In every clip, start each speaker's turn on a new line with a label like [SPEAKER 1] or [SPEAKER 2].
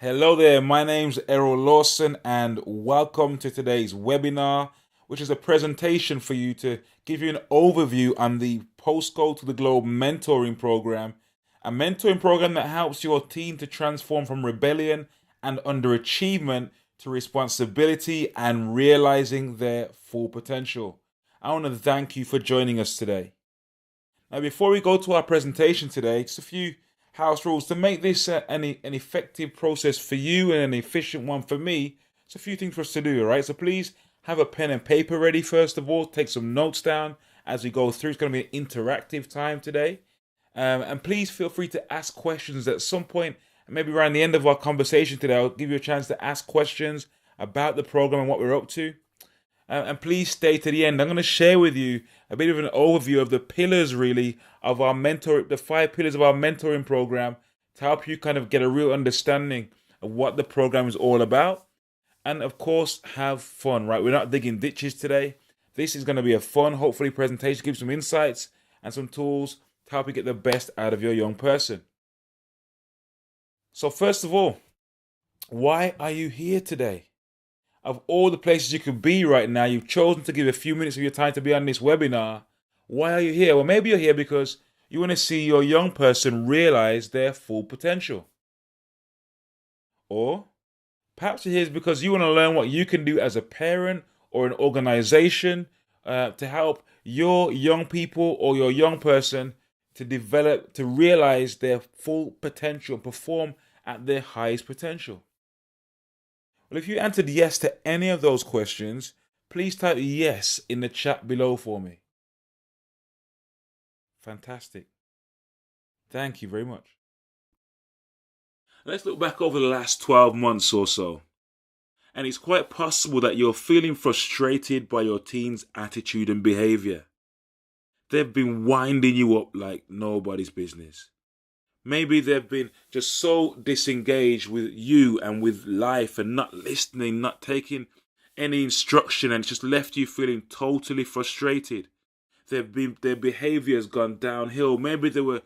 [SPEAKER 1] Hello there, my name's Errol Lawson and welcome to today's webinar, which is a presentation for you to give you an overview on the POSTCODE to the Globe mentoring program, a mentoring program that helps your team to transform from rebellion and underachievement to responsibility and realizing their full potential. I want to thank you for joining us today. Now, before we go to our presentation today, just a few house rules to make this an effective process for you and an efficient one for me. It's a few things for us to do, all right? So please have a pen and paper ready first of all. Take some notes down as we go through. It's going to be an interactive time today. And please feel free to ask questions at some point, maybe around the end of our conversation today. I'll give you a chance to ask questions about the program and what we're up to. And please stay to the end. I'm going to share with you a bit of an overview of the pillars, really, of our the 5 pillars of our mentoring program to help you kind of get a real understanding of what the program is all about. And of course, have fun, right? We're not digging ditches today. This is going to be a fun, hopefully, presentation, give some insights and some tools to help you get the best out of your young person. So first of all, why are you here today? Of all the places you could be right now, you've chosen to give a few minutes of your time to be on this webinar. Why are you here? Well, maybe you're here because you want to see your young person realize their full potential. Or perhaps you're here because you want to learn what you can do as a parent or an organization to help your young people or your young person to develop, to realize their full potential and perform at their highest potential. Well, if you answered yes to any of those questions, please type yes in the chat below for me. Fantastic. Thank you very much. Let's look back over the last 12 months or so. And it's quite possible that you're feeling frustrated by your team's attitude and behavior. They've been winding you up like nobody's business. Maybe they've been just so disengaged with you and with life and not listening, not taking any instruction, and it's just left you feeling totally frustrated. Their behavior has gone downhill. Maybe they were,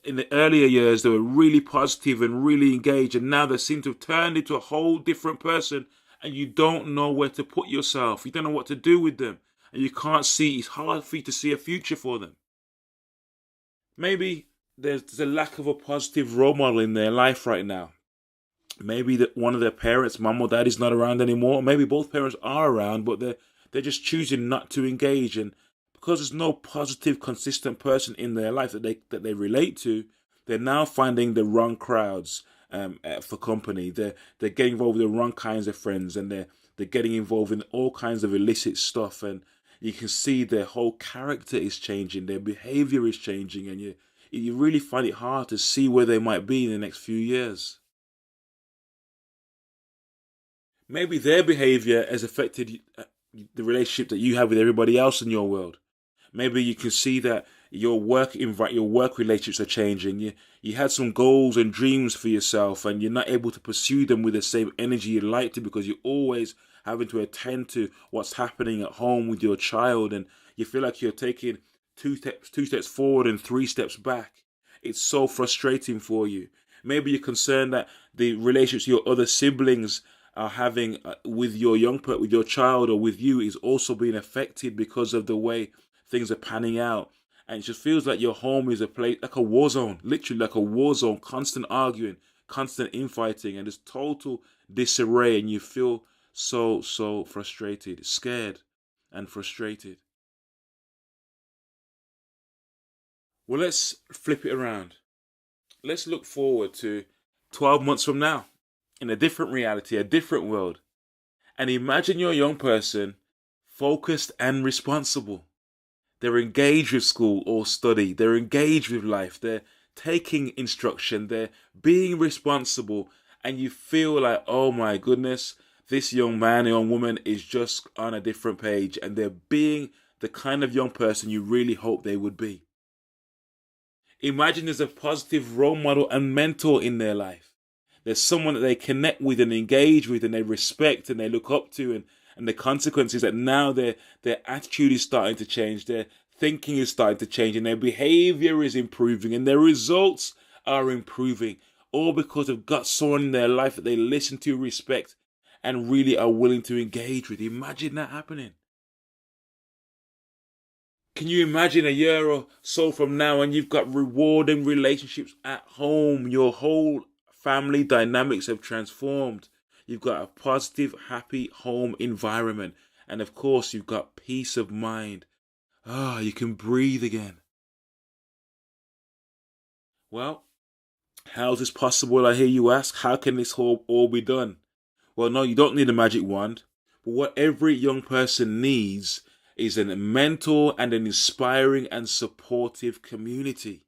[SPEAKER 1] in the earlier years, they were really positive and really engaged, and now they seem to have turned into a whole different person, and you don't know where to put yourself. You don't know what to do with them, and you can't see, it's hard for you to see a future for them. Maybe there's a lack of a positive role model in their life right now. Maybe that one of their parents, mum or dad, is not around anymore. Maybe both parents are around, but they're just choosing not to engage. And because there's no positive, consistent person in their life that they relate to, they're now finding the wrong crowds for company. They're getting involved with the wrong kinds of friends, and they're getting involved in all kinds of illicit stuff. And you can see their whole character is changing, their behavior is changing, and you really find it hard to see where they might be in the next few years. Maybe their behavior has affected the relationship that you have with everybody else in your world. Maybe you can see that your work relationships are changing. You had some goals and dreams for yourself, and you're not able to pursue them with the same energy you'd like to because you're always having to attend to what's happening at home with your child, and you feel like you're taking two steps forward and 3 steps back. It's so frustrating for you. Maybe you're concerned that the relationships your other siblings are having with your with your child or with you is also being affected because of the way things are panning out. And it just feels like your home is a place, like a war zone, literally like a war zone, constant arguing, constant infighting, and just total disarray, and you feel so frustrated, scared and frustrated. Well, let's flip it around. Let's look forward to 12 months from now in a different reality, a different world. And imagine your young person focused and responsible. They're engaged with school or study. They're engaged with life. They're taking instruction. They're being responsible. And you feel like, oh my goodness, this young man or young woman is just on a different page. And they're being the kind of young person you really hope they would be. Imagine there's a positive role model and mentor in their life. There's someone that they connect with and engage with and they respect and they look up to, and the consequence is that now their attitude is starting to change, their thinking is starting to change, and their behavior is improving and their results are improving. all because they've got someone in their life that they listen to, respect, and really are willing to engage with. Imagine that happening. Can you imagine a year or so from now and you've got rewarding relationships at home? Your whole family dynamics have transformed. You've got a positive, happy home environment. And of course, you've got peace of mind. You can breathe again. Well, how is this possible, I hear you ask? How can this all be done? Well, no, you don't need a magic wand. But what every young person needs is a mentor and an inspiring and supportive community.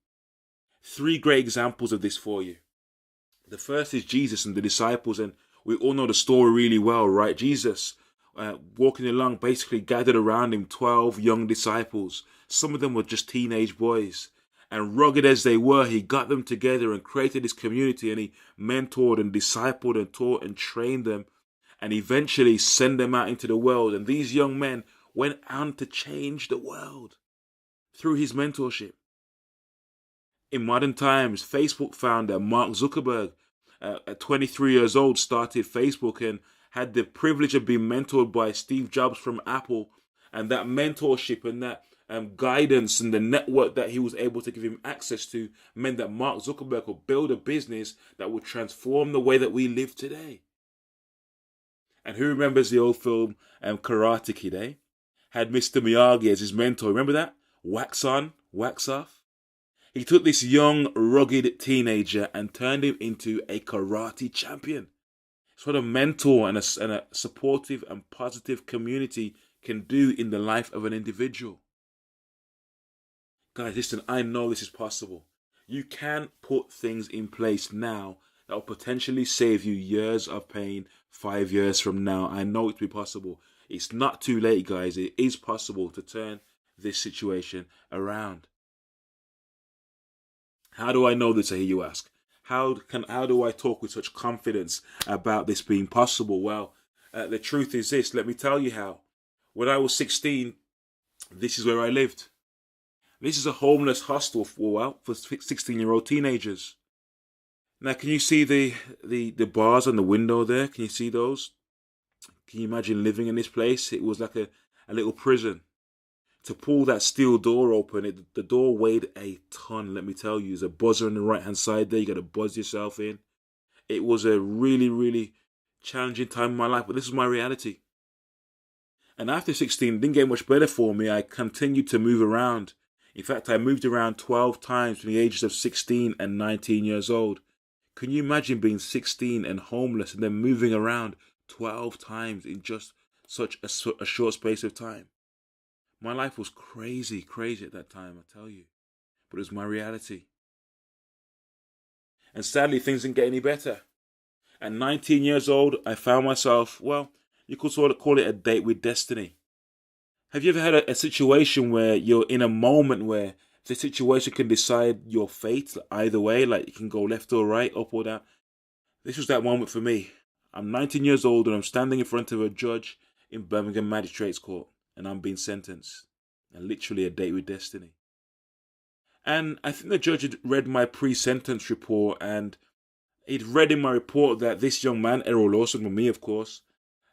[SPEAKER 1] 3 great examples of this for you. The first is Jesus and the disciples, and we all know the story really well, right? Jesus, walking along, basically gathered around him 12 young disciples. Some of them were just teenage boys. And rugged as they were, he got them together and created this community, and he mentored and discipled and taught and trained them, and eventually sent them out into the world. And these young men went on to change the world through his mentorship. In modern times, Facebook founder Mark Zuckerberg, at 23 years old, started Facebook and had the privilege of being mentored by Steve Jobs from Apple. And that mentorship and that guidance and the network that he was able to give him access to meant that Mark Zuckerberg could build a business that would transform the way that we live today. And who remembers the old film Karate Kid, eh? Had Mr. Miyagi as his mentor. Remember that? Wax on, wax off. He took this young, rugged teenager and turned him into a karate champion. It's what a mentor and a supportive and positive community can do in the life of an individual. Guys, listen, I know this is possible. You can put things in place now that will potentially save you years of pain 5 years from now. I know it to be possible. It's not too late, guys. It is possible to turn this situation around. How do I know this, I hear you ask? How do I talk with such confidence about this being possible? Well, the truth is this. Let me tell you how. When I was 16, this is where I lived. This is a homeless hostel for 16-year-old teenagers. Now, can you see the bars on the window there? Can you see those? Can you imagine living in this place? It was like a little prison. To pull that steel door open, the door weighed a ton, let me tell you. There's a buzzer on the right-hand side there. You got to buzz yourself in. It was a really, really challenging time in my life, but this was my reality. And after 16, it didn't get much better for me. I continued to move around. In fact, I moved around 12 times between the ages of 16 and 19 years old. Can you imagine being 16 and homeless and then moving around 12 times in just such a short space of time? My life was crazy at that time, I tell you. But it was my reality. And sadly, things didn't get any better. At 19 years old, I found myself, well, you could sort of call it a date with destiny. Have you ever had a situation where you're in a moment where the situation can decide your fate either way, like you can go left or right, up or down? This was that moment for me. I'm 19 years old and I'm standing in front of a judge in Birmingham Magistrates Court and I'm being sentenced. And literally a date with destiny. And I think the judge had read my pre-sentence report and he'd read in my report that this young man, Errol Lawson, with me of course,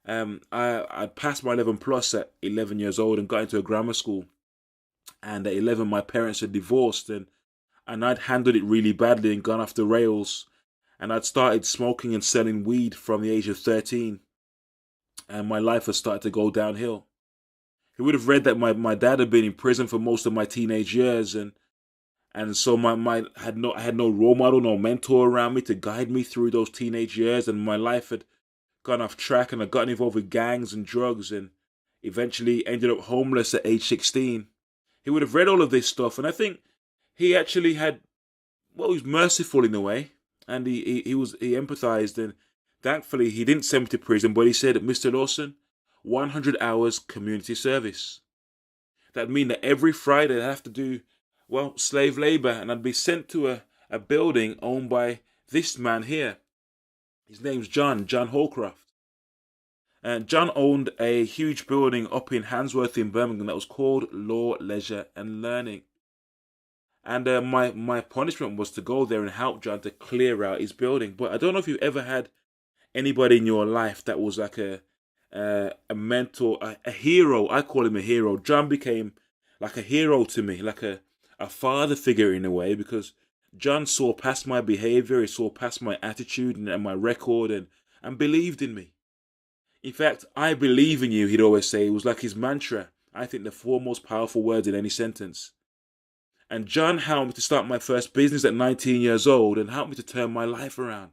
[SPEAKER 1] I passed my 11 plus at 11 years old and got into a grammar school. And at 11, my parents had divorced and I'd handled it really badly and gone off the rails. And I'd started smoking and selling weed from the age of 13. And my life had started to go downhill. He would have read that my dad had been in prison for most of my teenage years. And so I had no role model, no mentor around me to guide me through those teenage years. And my life had gone off track and I'd gotten involved with gangs and drugs and eventually ended up homeless at age 16. He would have read all of this stuff. And I think he actually he was merciful in a way. And he empathized. And thankfully, he didn't send me to prison, but he said, Mr. Lawson, 100 hours community service. That mean that every Friday I'd have to do, slave labor. And I'd be sent to a building owned by this man here. His name's John Holcroft. And John owned a huge building up in Handsworth in Birmingham that was called Law, Leisure and Learning. And my punishment was to go there and help John to clear out his building. But I don't know if you've ever had anybody in your life that was like a mentor, a hero. I call him a hero. John became like a hero to me, like a father figure in a way, because John saw past my behavior, he saw past my attitude and my record, and believed in me. In fact, I believe in you, he'd always say. It was like his mantra. I think the four most powerful words in any sentence. And John helped me to start my first business at 19 years old and helped me to turn my life around.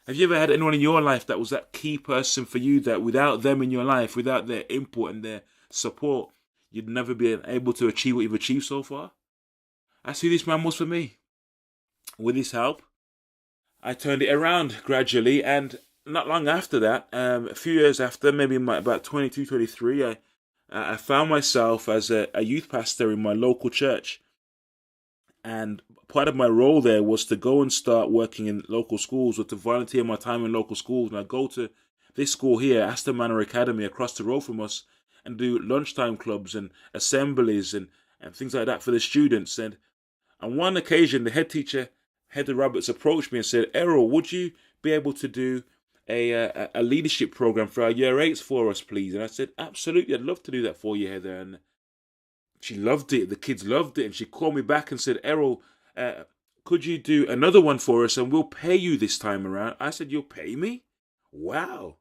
[SPEAKER 1] Have you ever had anyone in your life that was that key person for you, that without them in your life, without their input and their support, you'd never be able to achieve what you've achieved so far? That's who this man was for me. With his help, I turned it around gradually, and not long after that, a few years after, maybe about 22, 23, I found myself as a youth pastor in my local church. And part of my role there was to go and start working in local schools, or to volunteer my time in local schools. And I go to this school here, Aston Manor Academy, across the road from us, and do lunchtime clubs and assemblies and things like that for the students. And on one occasion, the head teacher, Heather Roberts, approached me and said, "Errol, would you be able to do a leadership program for our year 8s for us, please?" And I said, "Absolutely, I'd love to do that for you, Heather." And she loved it. The kids loved it. And she called me back and said, "Errol, could you do another one for us, and we'll pay you this time around?" I said, "You'll pay me? Wow."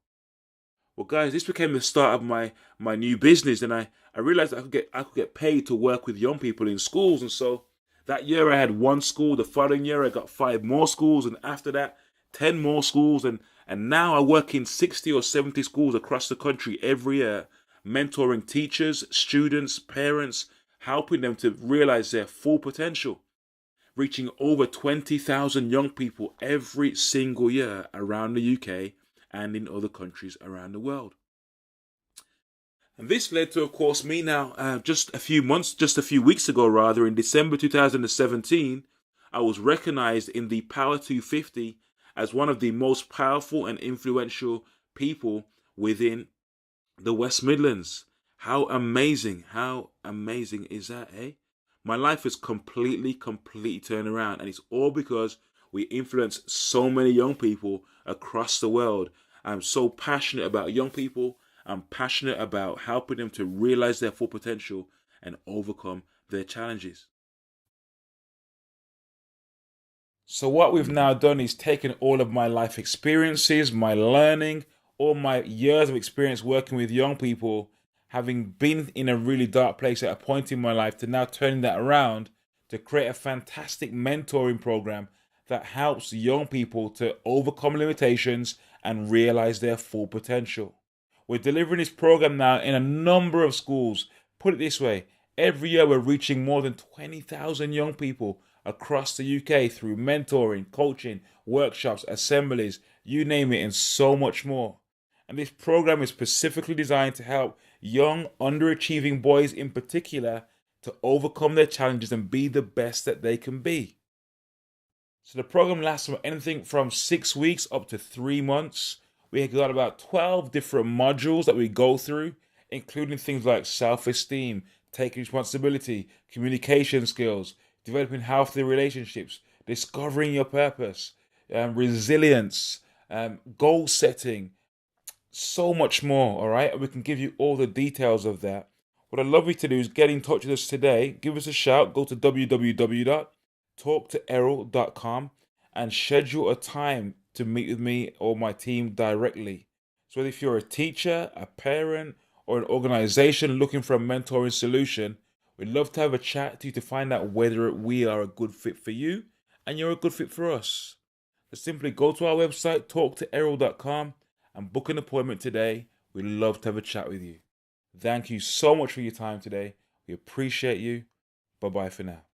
[SPEAKER 1] Well, guys, this became the start of my new business. And I realized I could get paid to work with young people in schools. And so that year I had one school. The following year I got 5 more schools. And after that, 10 more schools. And now I work in 60 or 70 schools across the country every year, mentoring teachers, students, parents, helping them to realize their full potential, reaching over 20,000 young people every single year around the UK and in other countries around the world. And this led to, of course, me now, just a few weeks ago rather, in December 2017, I was recognized in the Power 250 as one of the most powerful and influential people within the West Midlands. How amazing is that, eh? My life is completely turned around, and it's all because we influence so many young people across the world. I'm so passionate about young people. I'm passionate about helping them to realize their full potential and overcome their challenges. So what we've now done is taken all of my life experiences, my learning, all my years of experience working with young people, having been in a really dark place at a point in my life, to now turning that around to create a fantastic mentoring program that helps young people to overcome limitations and realize their full potential. We're delivering this program now in a number of schools. Put it this way, every year we're reaching more than 20,000 young people across the UK through mentoring, coaching, workshops, assemblies, you name it, and so much more. And this program is specifically designed to help young, underachieving boys in particular to overcome their challenges and be the best that they can be. So the program lasts from anything from 6 weeks up to 3 months. We got about 12 different modules that we go through, including things like self-esteem, taking responsibility, communication skills, developing healthy relationships, discovering your purpose, resilience, goal setting, so much more, all right? We can give you all the details of that. What I'd love you to do is get in touch with us today. Give us a shout. Go to www.talktoerrol.com and schedule a time to meet with me or my team directly. So if you're a teacher, a parent, or an organization looking for a mentoring solution, we'd love to have a chat to you to find out whether we are a good fit for you and you're a good fit for us. So simply go to our website, talktoerrol.com, and book an appointment today. We'd love to have a chat with you. Thank you so much for your time today. We appreciate you. Bye-bye for now.